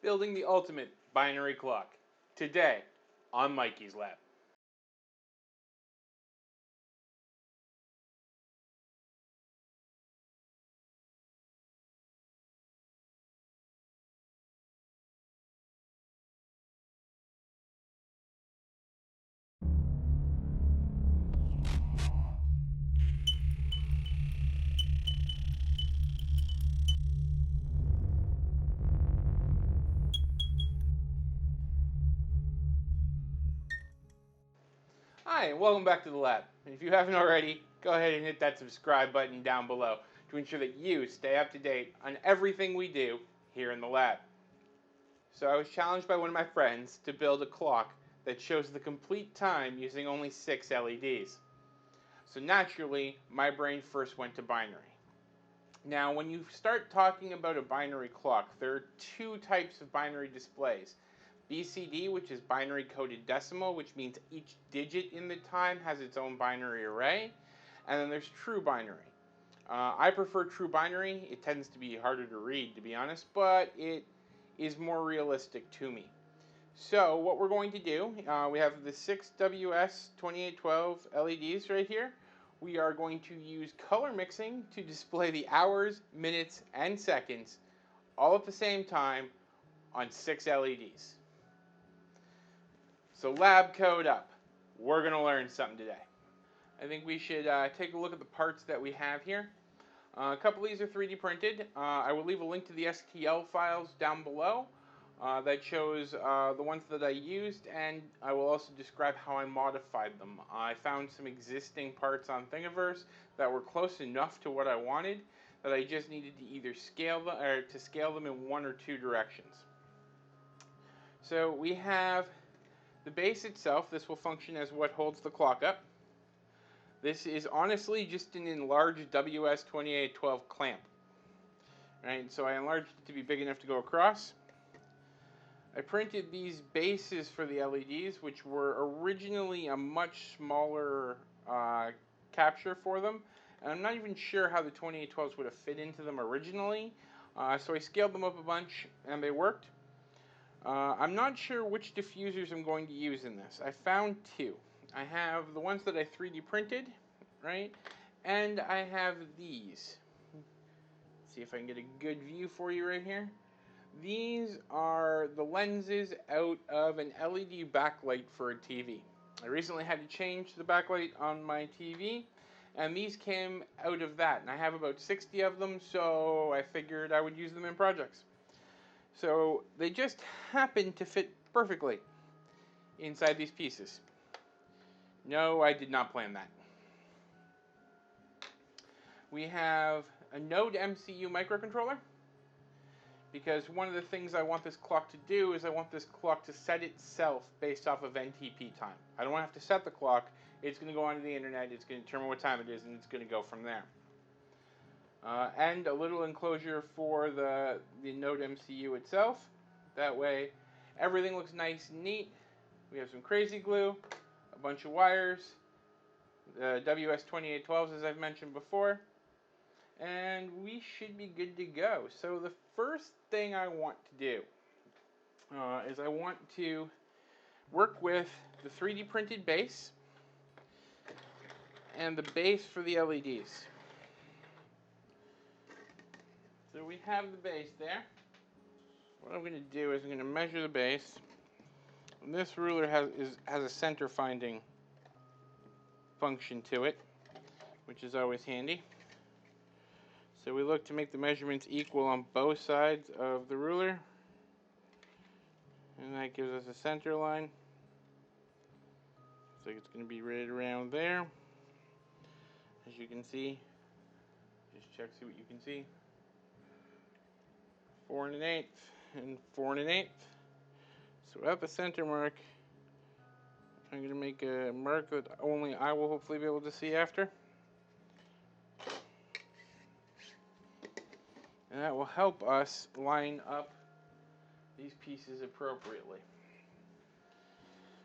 building the ultimate binary clock. Today on Mikey's Lab. Hi, and welcome back to the lab. And if you haven't already, go ahead and hit that subscribe button down below to ensure that you stay up to date on everything we do here in the lab. So I was challenged by one of my friends to build a clock that shows the complete time using only 6 LEDs. So naturally, my brain first went to binary. Now, when you start talking about a binary clock, there are two types of binary displays. BCD, which is binary coded decimal, which means each digit in the time has its own binary array. And then there's true binary. I prefer true binary. It tends to be harder to read, to be honest, but it is more realistic to me. So what we're going to do, we have the 6 WS2812 LEDs right here. We are going to use color mixing to display the hours, minutes, and seconds all at the same time on 6 LEDs. So lab code up. We're going to learn something today. I think we should take a look at the parts that we have here. A couple of these are 3D printed. I will leave a link to the STL files down below that shows the ones that I used, and I will also describe how I modified them. I found some existing parts on Thingiverse that were close enough to what I wanted that I just needed to either scale them or to scale them in one or two directions. So we have the base itself. This will function as what holds the clock up. This is honestly just an enlarged WS2812 clamp. Right, so I enlarged it to be big enough to go across. I printed these bases for the LEDs, which were originally a much smaller capture for them. And I'm not even sure how the 2812s would have fit into them originally. So I scaled them up a bunch, and they worked. I'm not sure which diffusers I'm going to use in this. I found two. I have the ones that I 3D printed, right? And I have these. Let's see if I can get a good view for you right here. These are the lenses out of an LED backlight for a TV. I recently had to change the backlight on my TV, and these came out of that. And I have about 60 of them, so I figured I would use them in projects. So they just happen to fit perfectly inside these pieces. No, I did not plan that. We have a NodeMCU microcontroller, because one of the things I want this clock to do is I want this clock to set itself based off of NTP time. I don't want to have to set the clock. It's going to go onto the internet, it's going to determine what time it is, and it's going to go from there. And a little enclosure for the NodeMCU itself. That way everything looks nice and neat. We have some crazy glue, a bunch of wires, the WS2812s as I've mentioned before, and we should be good to go. So the first thing I want to do is I want to work with the 3D printed base and the base for the LEDs. So we have the base there. What I'm going to do is I'm going to measure the base. And this ruler has a center finding function to it, which is always handy. So we look to make the measurements equal on both sides of the ruler. And that gives us a center line. So it's going to be right around there. As you can see, just check, see what you can see. 4 1/8 and 4 1/8. So at the center mark, I'm going to make a mark that only I will hopefully be able to see after. And that will help us line up these pieces appropriately.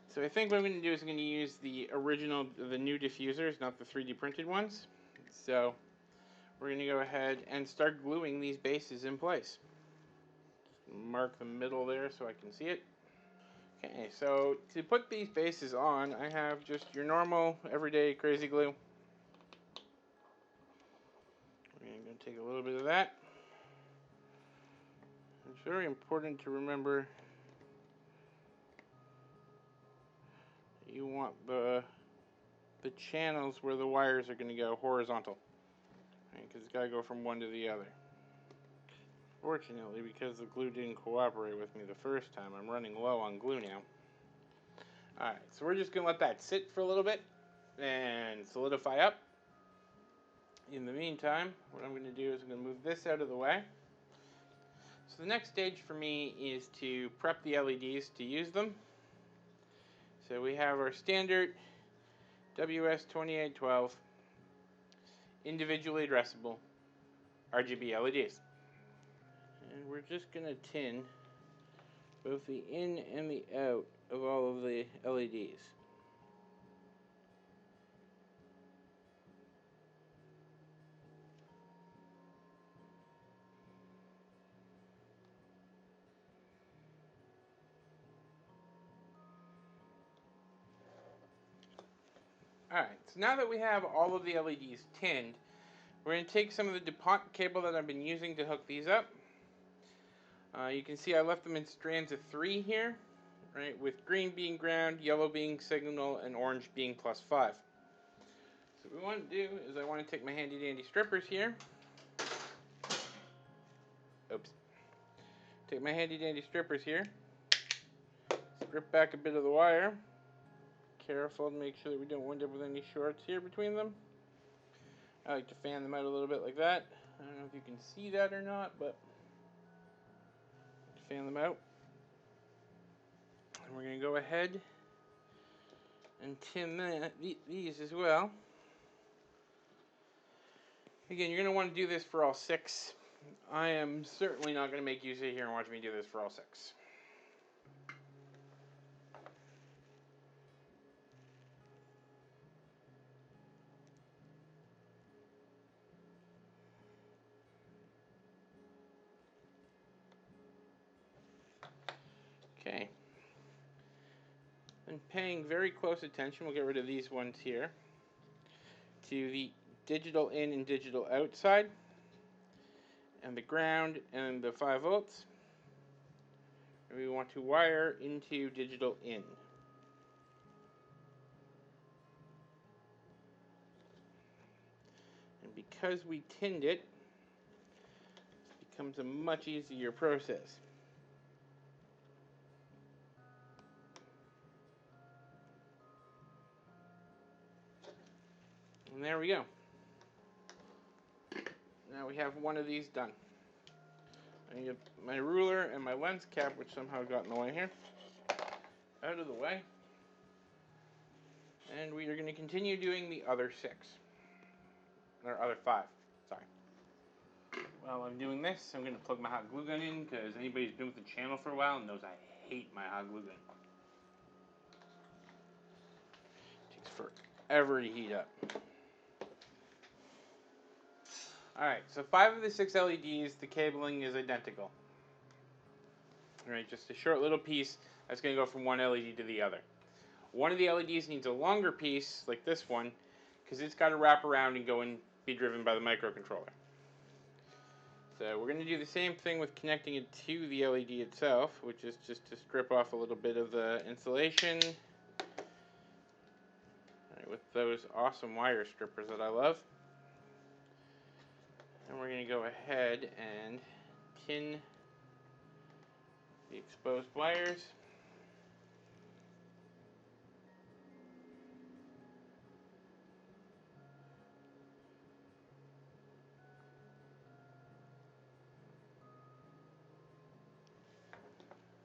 So I think what I'm going to do is I'm going to use the new diffusers, not the 3D printed ones. So we're going to go ahead and start gluing these bases in place. mark the middle there so I can see it. Okay, so to put these bases on, I have just your normal, everyday crazy glue. We're going to take a little bit of that. It's very important to remember that you want the channels where the wires are going to go horizontal, because it's got to go from one to the other. Fortunately, because the glue didn't cooperate with me the first time, I'm running low on glue now. Alright, so we're just going to let that sit for a little bit and solidify up. In the meantime, what I'm going to do is I'm going to move this out of the way. So the next stage for me is to prep the LEDs to use them. So we have our standard WS2812 individually addressable RGB LEDs. And we're just going to tin both the in and the out of all of the LEDs. Alright, so now that we have all of the LEDs tinned, we're going to take some of the DuPont cable that I've been using to hook these up. You can see I left them in strands of 3 here, right, with green being ground, yellow being signal, and orange being +5. So what we want to do is I want to take my handy dandy strippers here. Oops. Take my handy dandy strippers here. Strip back a bit of the wire. Careful to make sure that we don't wind up with any shorts here between them. I like to fan them out a little bit like that. I don't know if you can see that or not, but fan them out. And we're going to go ahead and tin these as well. Again, you're going to want to do this for all 6. I am certainly not going to make you sit here and watch me do this for all 6. Okay. And paying very close attention, we'll get rid of these ones here, to the digital in and digital out side, and the ground and the 5 volts. And we want to wire into digital in. And because we tinned it, it becomes a much easier process. And there we go. Now we have one of these done. I need my ruler and my lens cap, which somehow got in the way here, out of the way. And we are going to continue doing the other 6. Or other 5, sorry. While I'm doing this, I'm going to plug my hot glue gun in, because anybody who's been with the channel for a while knows I hate my hot glue gun. It takes forever to heat up. Alright, so 5 of the 6 LEDs, the cabling is identical. Alright, just a short little piece that's going to go from one LED to the other. One of the LEDs needs a longer piece, like this one, because it's got to wrap around and go and be driven by the microcontroller. So we're going to do the same thing with connecting it to the LED itself, which is just to strip off a little bit of the insulation. Alright, with those awesome wire strippers that I love. And we're going to go ahead and tin the exposed wires.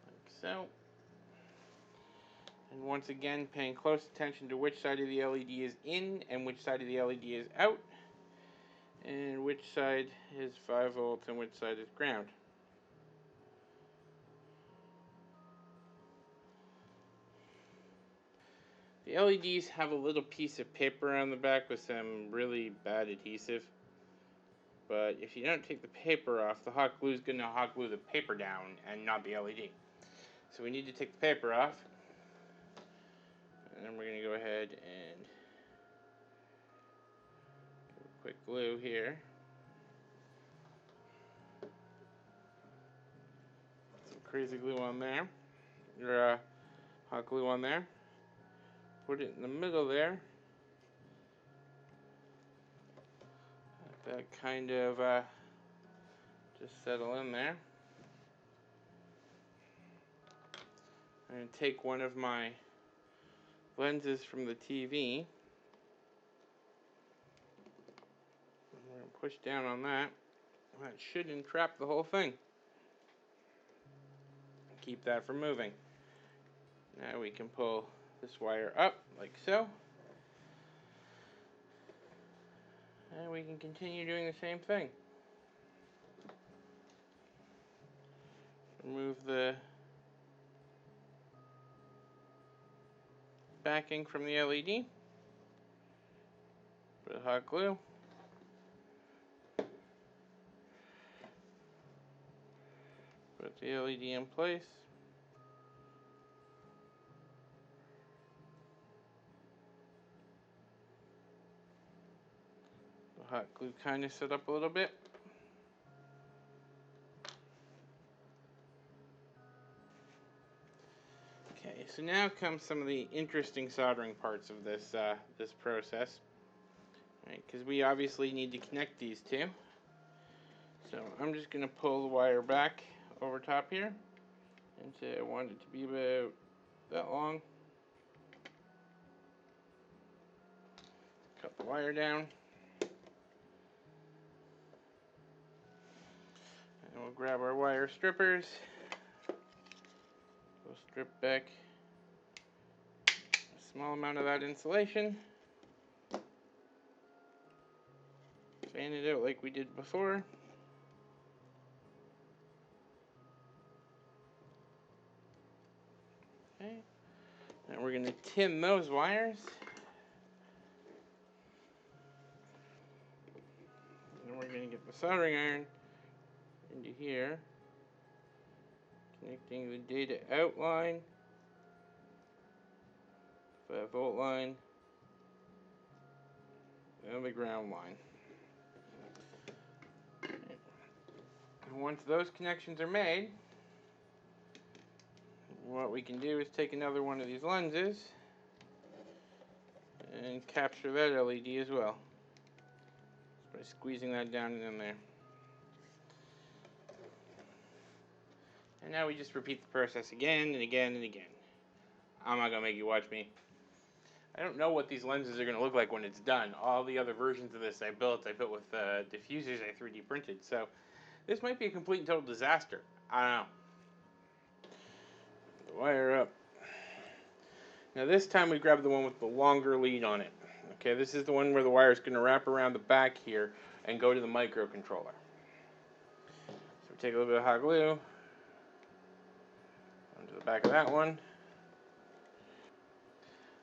Like so. And once again, paying close attention to which side of the LED is in and which side of the LED is out, and which side is 5 volts and which side is ground. The LEDs have a little piece of paper on the back with some really bad adhesive, But if you don't take the paper off, the hot glue is going to hot glue the paper down and not the LED. So we need to take the paper off. And then we're going to go ahead and do a quick glue here. Some crazy glue on there. Or hot glue on there. Put it in the middle there. Let that kind of just settle in there. I'm going to take one of my lenses from the TV. We're going to push down on that. That should entrap the whole thing. Keep that from moving. Now we can pull this wire up like so. And we can continue doing the same thing. Remove the backing from the LED. Put hot glue. Put the LED in place. The hot glue kind of set up a little bit. Okay, so now comes some of the interesting soldering parts of this this process, right? Because we obviously need to connect these two. So I'm just going to pull the wire back over top here, and say I want it to be about that long. Cut the wire down, and we'll grab our wire strippers. We'll strip back a small amount of that insulation. Fan it out like we did before. Okay. And we're going to tin those wires. And we're going to get the soldering iron into here, connecting the data out line, 5-volt line, and the ground line. And once those connections are made, what we can do is take another one of these lenses and capture that LED as well, just by squeezing that down and in there. And now we just repeat the process again and again and again. I'm not going to make you watch me. I don't know what these lenses are going to look like when it's done. All the other versions of this I built with diffusers I 3D printed. So this might be a complete and total disaster. I don't know. The wire up. Now this time we grab the one with the longer lead on it. Okay, this is the one where the wire is going to wrap around the back here and go to the microcontroller. So take a little bit of hot glue onto the back of that one.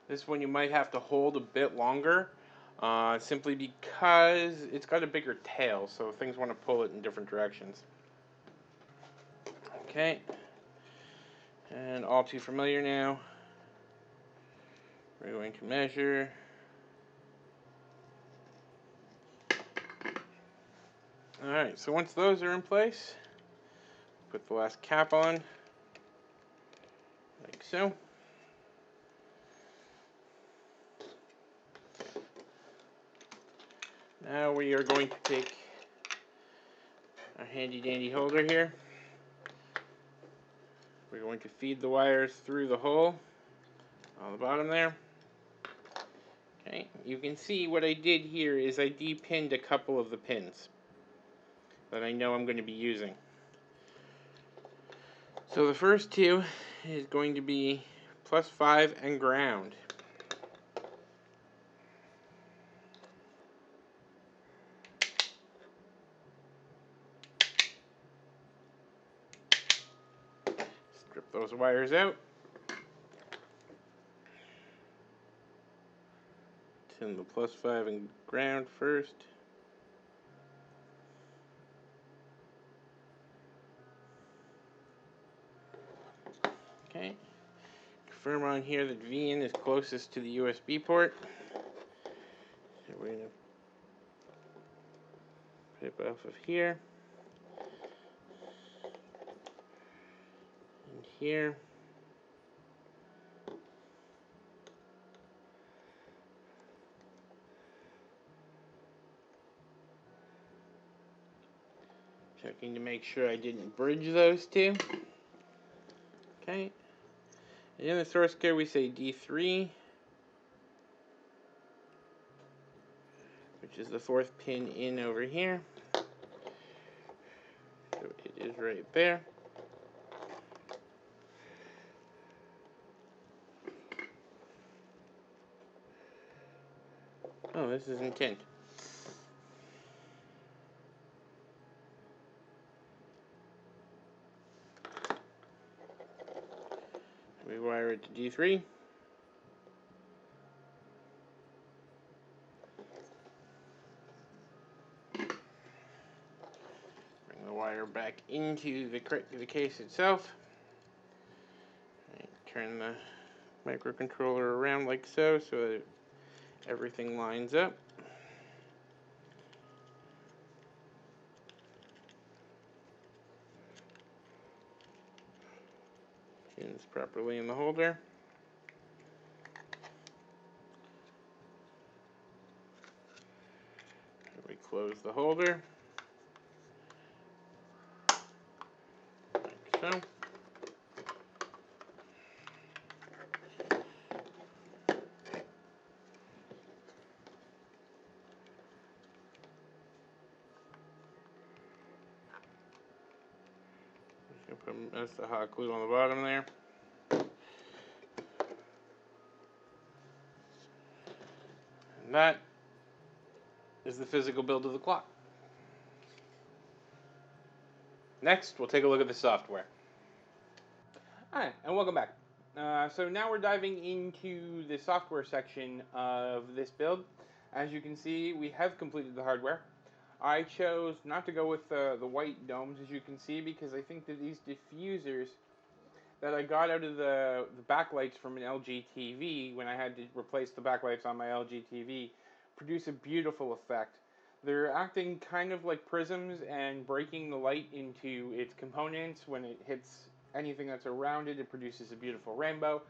This one you might have to hold a bit longer, simply because it's got a bigger tail, so things want to pull it in different directions. Okay, and all too familiar now. We're going to measure. Alright, so once those are in place, put the last cap on, like so. Now we are going to take our handy dandy holder here. We're going to feed the wires through the hole on the bottom there. Okay, you can see what I did here is I de-pinned a couple of the pins that I know I'm going to be using. So the first two is going to be +5 and ground. Strip those wires out. Tin the +5 and ground first. confirm on here that VIN is closest to the USB port. So we're going to pip off of here. And here. Checking to make sure I didn't bridge those two. Okay. And in the source code we say D3, which is the 4th pin in over here. So it is right there. Oh, this is intent. We wire it to D3. Bring the wire back into the case itself. Turn the microcontroller around like so that everything lines up. Pins properly in the holder. We close the holder, like so. That's the hot glue on the bottom there. And that is the physical build of the clock. Next, we'll take a look at the software. Alright, and welcome back. So now we're diving into the software section of this build. As you can see, we have completed the hardware. I chose not to go with the white domes, as you can see, because I think that these diffusers that I got out of the backlights from an LG TV, when I had to replace the backlights on my LG TV, produce a beautiful effect. They're acting kind of like prisms and breaking the light into its components. When it hits anything that's around it, it produces a beautiful rainbow.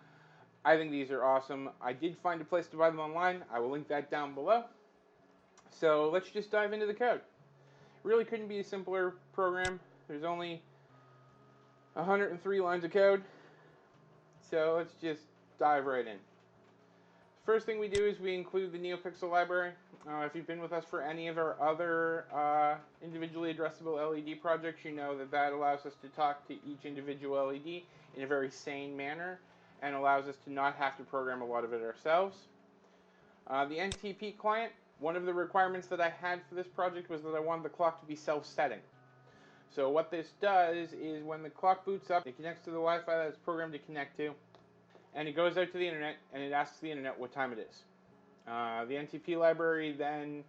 I think these are awesome. I did find a place to buy them online. I will link that down below. So let's just dive into the code. Really couldn't be a simpler program. There's only 103 lines of code. So let's just dive right in. First thing we do is we include the NeoPixel library. If you've been with us for any of our other individually addressable LED projects, you know that allows us to talk to each individual LED in a very sane manner and allows us to not have to program a lot of it ourselves. The NTP client, one of the requirements that I had for this project was that I wanted the clock to be self-setting. So what this does is when the clock boots up, it connects to the Wi-Fi that it's programmed to connect to, and it goes out to the internet, and it asks the internet what time it is. The NTP library then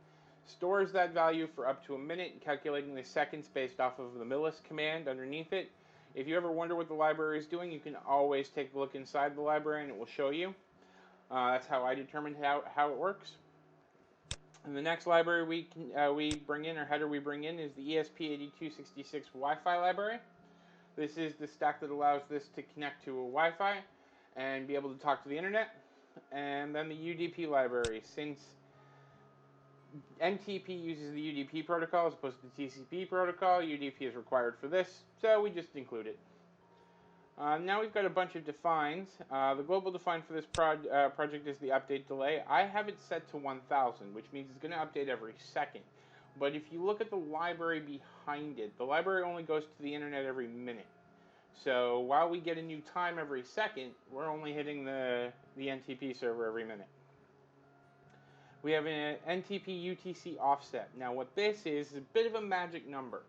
stores that value for up to a minute, calculating the seconds based off of the millis command underneath it. If you ever wonder what the library is doing, you can always take a look inside the library, and it will show you. That's how I determined how it works. And the next library we bring in, or header we bring in, is the ESP8266 Wi-Fi library. This is the stack that allows this to connect to a Wi-Fi and be able to talk to the internet. And then the UDP library. Since NTP uses the UDP protocol as opposed to the TCP protocol, UDP is required for this, so we just include it. Now we've got a bunch of defines. The global define for this project is the update delay. I have it set to 1000, which means it's going to update every second. But if you look at the library behind it, the library only goes to the internet every minute. So while we get a new time every second, we're only hitting the NTP server every minute. We have an NTP UTC offset. Now what this is a bit of a magic number.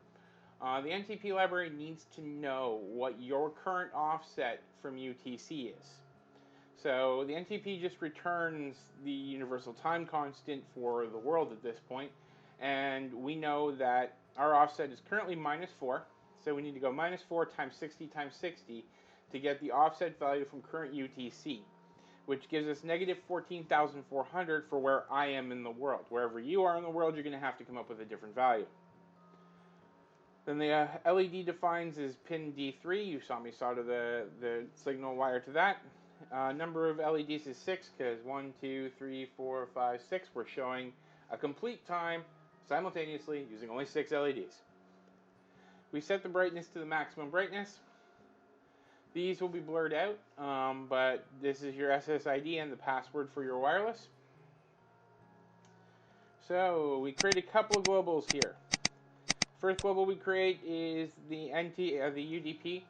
The NTP library needs to know what your current offset from UTC is. So the NTP just returns the universal time constant for the world at this point, and we know that our offset is currently -4, so we need to go -4 times 60 times 60 to get the offset value from current UTC, which gives us negative 14,400 for where I am in the world. Wherever you are in the world, you're going to have to come up with a different value. Then the LED defines is pin D3. You saw me solder the signal wire to that. Number of LEDs is 6 because 1, 2, 3, 4, 5, 6. We're showing a complete time simultaneously using only 6 LEDs. We set the brightness to the maximum brightness. These will be blurred out, but this is your SSID and the password for your wireless. So we create a couple of globals here. First global we create is the UDP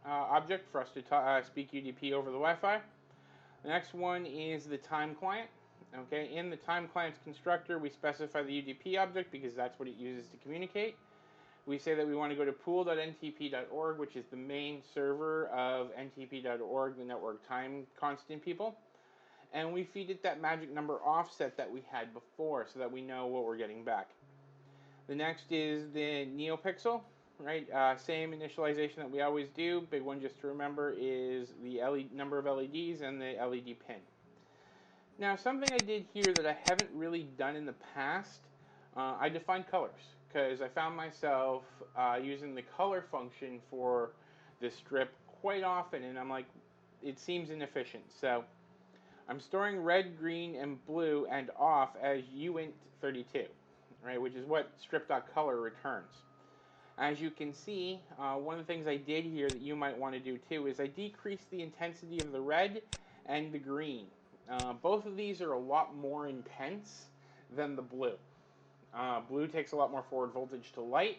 object for us to speak UDP over the Wi-Fi. The next one is the time client. Okay, in the time client's constructor, we specify the UDP object because that's what it uses to communicate. We say that we want to go to pool.ntp.org, which is the main server of ntp.org, the network time constant people. And we feed it that magic number offset that we had before so that we know what we're getting back. The next is the neopixel, right? Same initialization that we always do. Big one just to remember is the number of LEDs and the LED pin. Now, something I did here that I haven't really done in the past, I defined colors because I found myself using the color function for this strip quite often, and I'm like, it seems inefficient. So I'm storing red, green, and blue and off as uint32. Right, which is what strip.color returns. As you can see, one of the things I did here that you might want to do too is I decreased the intensity of the red and the green. Both of these are a lot more intense than the blue. Blue takes a lot more forward voltage to light,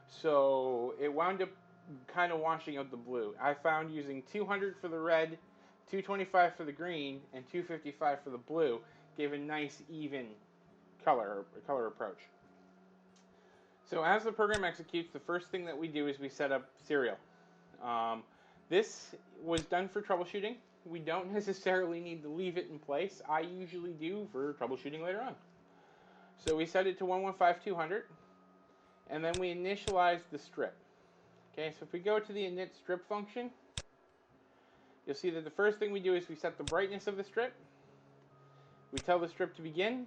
so it wound up kind of washing out the blue. I found using 200 for the red, 225 for the green, and 255 for the blue gave a nice even color approach. So as the program executes, the first thing that we do is we set up serial. This was done for troubleshooting. We don't necessarily need to leave it in place. I usually do for troubleshooting later on. So we set it to 115200, and then we initialize the strip. Okay, so if we go to the init strip function, you'll see that the first thing we do is we set the brightness of the strip. We tell the strip to begin.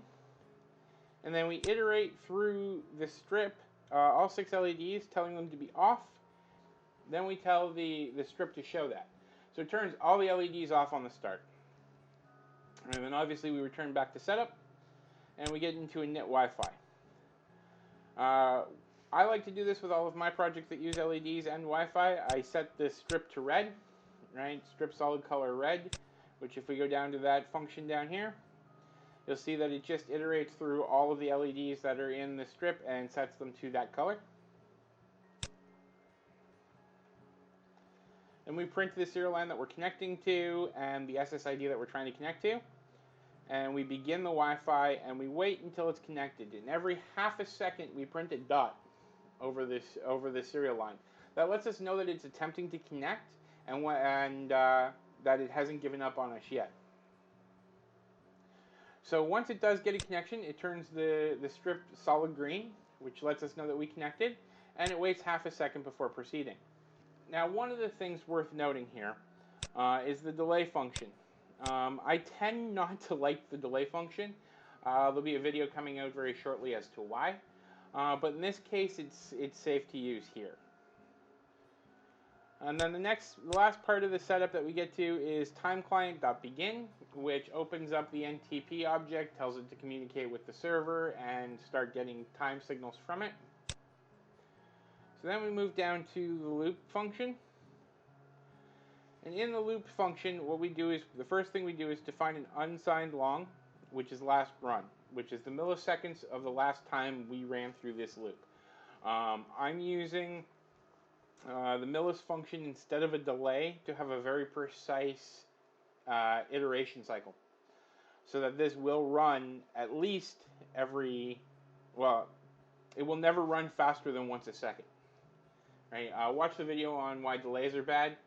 And then we iterate through the strip, all 6 LEDs, telling them to be off. Then we tell the strip to show that. So it turns all the LEDs off on the start. And then obviously we return back to setup, and we get into init Wi-Fi. I like to do this with all of my projects that use LEDs and Wi-Fi. I set the strip to red, right? Strip solid color red, which if we go down to that function down here, you'll see that it just iterates through all of the LEDs that are in the strip and sets them to that color. And we print the serial line that we're connecting to and the SSID that we're trying to connect to. And we begin the Wi-Fi and we wait until it's connected. And every half a second we print a dot over this serial line. That lets us know that it's attempting to connect and that it hasn't given up on us yet. So once it does get a connection, it turns the strip solid green, which lets us know that we connected, and it waits half a second before proceeding. Now, one of the things worth noting here is the delay function. I tend not to like the delay function. There'll be a video coming out very shortly as to why, but in this case, it's safe to use here. And then the last part of the setup that we get to is timeclient.begin, which opens up the NTP object, tells it to communicate with the server and start getting time signals from it. So then we move down to the loop function. And in the loop function, what we do is, the first thing we do is define an unsigned long, which is last run, which is the milliseconds of the last time we ran through this loop. I'm using the millis function instead of a delay to have a very precise iteration cycle, so that this will run at least every, well, it will never run faster than once a second. Right? Watch the video on why delays are bad,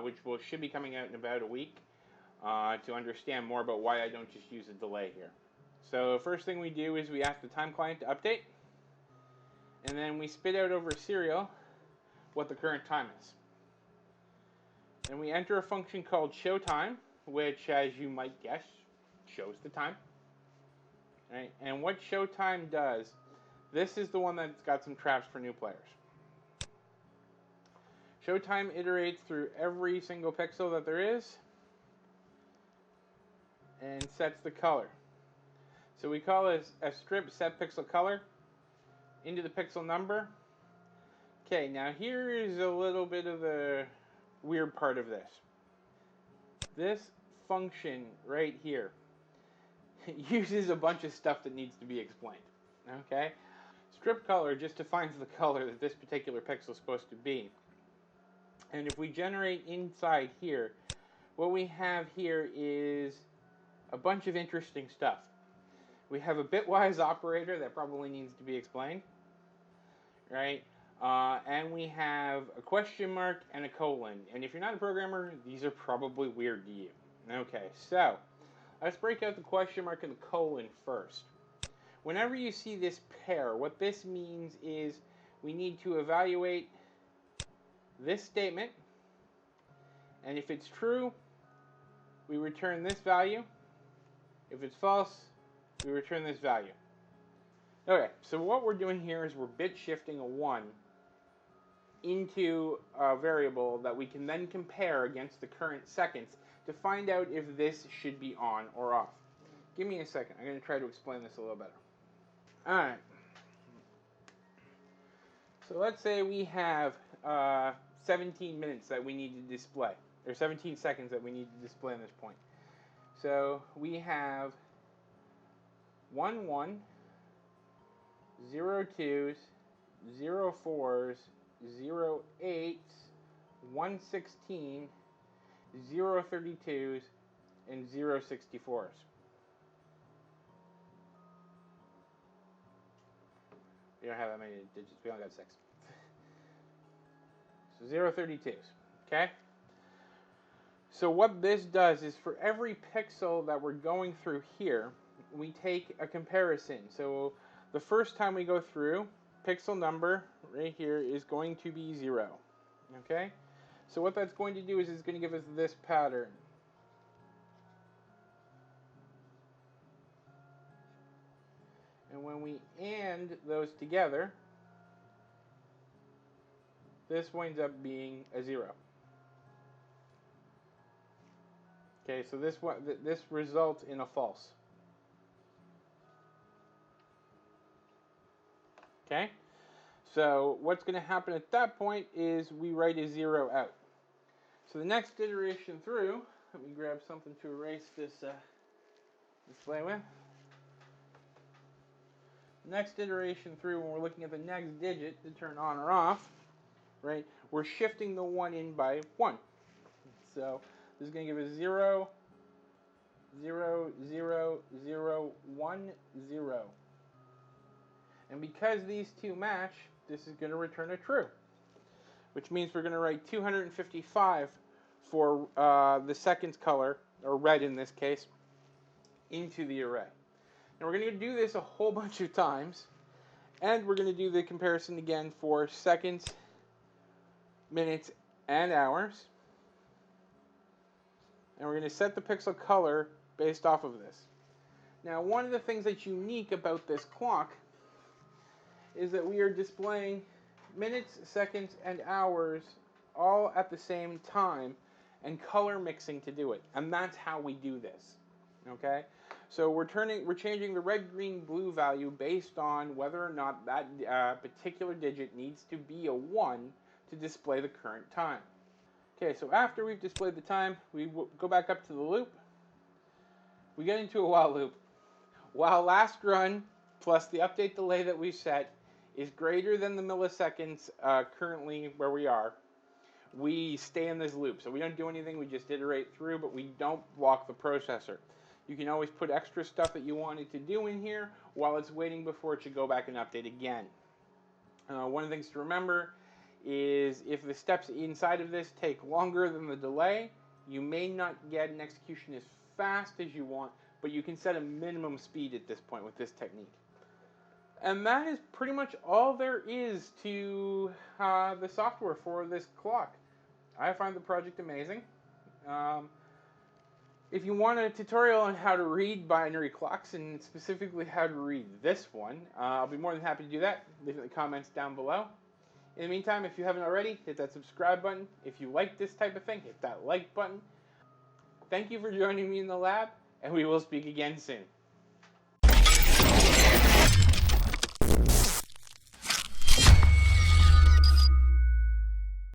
which should be coming out in about a week, to understand more about why I don't just use a delay here. So first thing we do is we ask the time client to update, and then we spit out over serial what the current time is. And we enter a function called showTime, which, as you might guess, shows the time. Right? And what showTime does, this is the one that's got some traps for new players. Showtime iterates through every single pixel that there is and sets the color. So we call this a strip set pixel color into the pixel number. Okay, now here is a little bit of the weird part of this. This function right here uses a bunch of stuff that needs to be explained. Okay? Strip color just defines the color that this particular pixel is supposed to be. And if we generate inside here, what we have here is a bunch of interesting stuff. We have a bitwise operator that probably needs to be explained, right? And we have a question mark and a colon. And if you're not a programmer, these are probably weird to you. Okay, so let's break out the question mark and the colon first. Whenever you see this pair, what this means is we need to evaluate this statement, and if it's true, we return this value. If it's false, we return this value. Okay, so what we're doing here is we're bit shifting a 1 into a variable that we can then compare against the current seconds to find out if this should be on or off. Give me a second. I'm going to try to explain this a little better. Alright. So let's say we have 17 minutes that we need to display, or 17 seconds that we need to display in this point. So we have 1 1, 0 2s, 0 4s, 0 8s, 1 16, 0 32s, and 0 64s. We don't have that many digits. We only got 6. So 0 32s. Okay? So what this does is for every pixel that we're going through here, we take a comparison. So the first time we go through, pixel number right here is going to be 0. Okay? So what that's going to do is it's going to give us this pattern. And when we AND those together, this winds up being a 0. Okay, so this results in a false. Okay? So what's going to happen at that point is we write a 0 out. So the next iteration through, let me grab something to erase this display with. Next iteration through, when we're looking at the next digit to turn on or off, right, we're shifting the 1 in by 1. So this is going to give us 0, 0, 0, 0, 1, 0. And because these two match, this is going to return a true, which means we're going to write 255 for the seconds color, or red in this case, into the array. And we're going to do this a whole bunch of times, and we're going to do the comparison again for seconds, minutes, and hours. And we're going to set the pixel color based off of this. Now, one of the things that's unique about this clock is that we are displaying minutes, seconds, and hours all at the same time, and color mixing to do it. And that's how we do this. Okay? So we're changing the red, green, blue value based on whether or not that particular digit needs to be a 1 to display the current time. Okay, so after we've displayed the time, we go back up to the loop. We get into a while loop. While last run plus the update delay that we've set is greater than the milliseconds currently where we are, we stay in this loop. So we don't do anything, we just iterate through, but we don't block the processor. You can always put extra stuff that you wanted to do in here while it's waiting before it should go back and update again. One of the things to remember is if the steps inside of this take longer than the delay, you may not get an execution as fast as you want, but you can set a minimum speed at this point with this technique. And that is pretty much all there is to the software for this clock. I found the project amazing. If you want a tutorial on how to read binary clocks, and specifically how to read this one, I'll be more than happy to do that. Leave it in the comments down below. In the meantime, if you haven't already, hit that subscribe button. If you like this type of thing, hit that like button. Thank you for joining me in the lab, and we will speak again soon.